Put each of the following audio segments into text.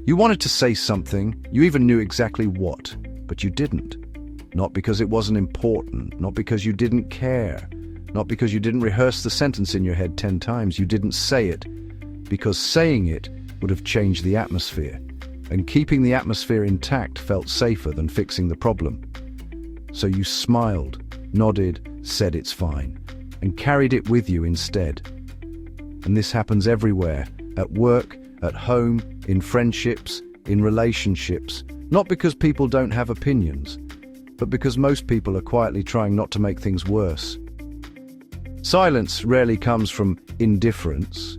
You wanted to say something, you even knew exactly what, but you didn't. Not because it wasn't important, not because you didn't care, not because you didn't rehearse the sentence in your head 10 times. You didn't say it because saying it would have changed the atmosphere, and keeping the atmosphere intact felt safer than fixing the problem. So you smiled, nodded, said it's fine, and carried it with you instead. And this happens everywhere, at work, at home, in friendships, in relationships, not because people don't have opinions, but because most people are quietly trying not to make things worse. Silence rarely comes from indifference.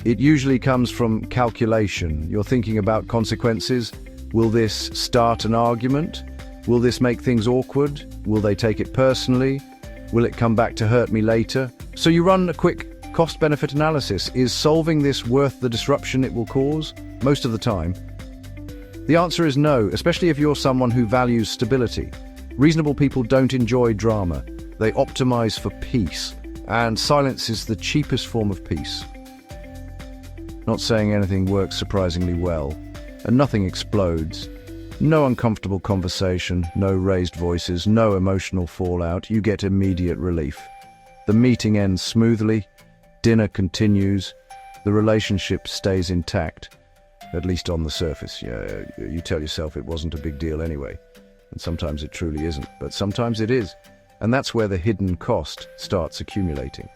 It usually comes from calculation. You're thinking about consequences. Will this start an argument? Will this make things awkward? Will they take it personally? Will it come back to hurt me later? So you run a quick cost-benefit analysis. Is solving this worth the disruption it will cause? Most of the time, the answer is no, especially if you're someone who values stability. Reasonable people don't enjoy drama. They optimize for peace, and silence is the cheapest form of peace. Not saying anything works surprisingly well, and nothing explodes. No uncomfortable conversation, no raised voices, no emotional fallout. You get immediate relief. The meeting ends smoothly, dinner continues, the relationship stays intact, at least on the surface. You tell yourself it wasn't a big deal anyway, and sometimes it truly isn't, but sometimes it is. And that's where the hidden cost starts accumulating.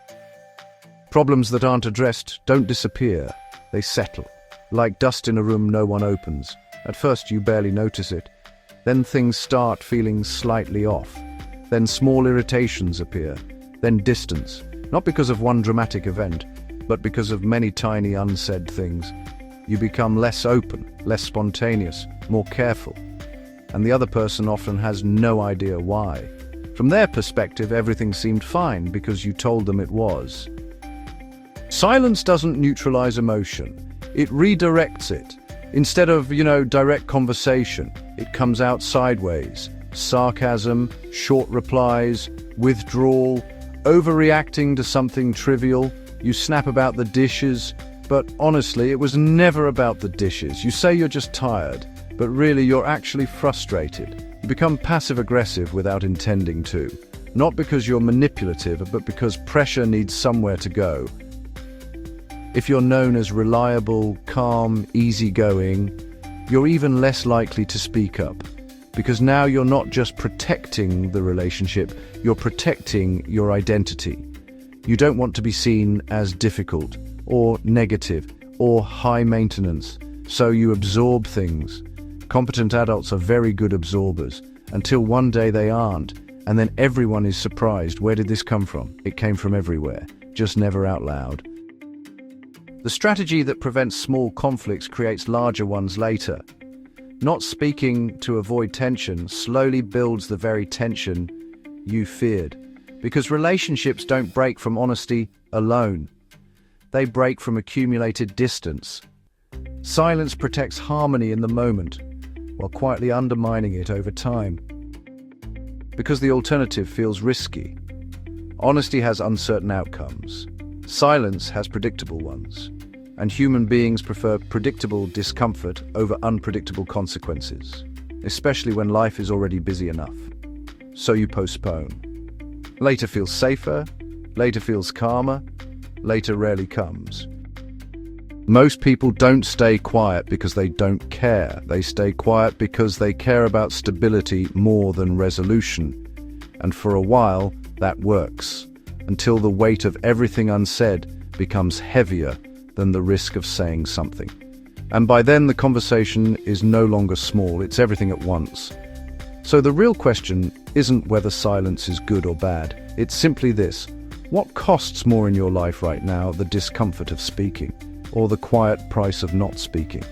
Problems that aren't addressed don't disappear, they settle. Like dust in a room no one opens. At first you barely notice it. Then things start feeling slightly off. Then small irritations appear. Then distance. Not because of one dramatic event, but because of many tiny unsaid things. You become less open, less spontaneous, more careful. And the other person often has no idea why. From their perspective, everything seemed fine because you told them it was. Silence doesn't neutralize emotion. It redirects it. Instead of, direct conversation, it comes out sideways. Sarcasm, short replies, withdrawal, overreacting to something trivial. You snap about the dishes, but honestly, it was never about the dishes. You say you're just tired, but really you're actually frustrated. You become passive-aggressive without intending to. Not because you're manipulative, but because pressure needs somewhere to go. If you're known as reliable, calm, easygoing, you're even less likely to speak up. Because now you're not just protecting the relationship, you're protecting your identity. You don't want to be seen as difficult, or negative, or high maintenance, so you absorb things. Competent adults are very good absorbers, until one day they aren't, and then everyone is surprised. Where did this come from? It came from everywhere, just never out loud. The strategy that prevents small conflicts creates larger ones later. Not speaking to avoid tension slowly builds the very tension you feared, because relationships don't break from honesty alone. They break from accumulated distance. Silence protects harmony in the moment, while quietly undermining it over time. Because the alternative feels risky. Honesty has uncertain outcomes. Silence has predictable ones. And human beings prefer predictable discomfort over unpredictable consequences, especially when life is already busy enough. So you postpone. Later feels safer, later feels calmer, later rarely comes. Most people don't stay quiet because they don't care. They stay quiet because they care about stability more than resolution. And for a while, that works, until the weight of everything unsaid becomes heavier than the risk of saying something. And by then, the conversation is no longer small, it's everything at once. So the real question isn't whether silence is good or bad. It's simply this: what costs more in your life right now, the discomfort of speaking, or the quiet price of not speaking?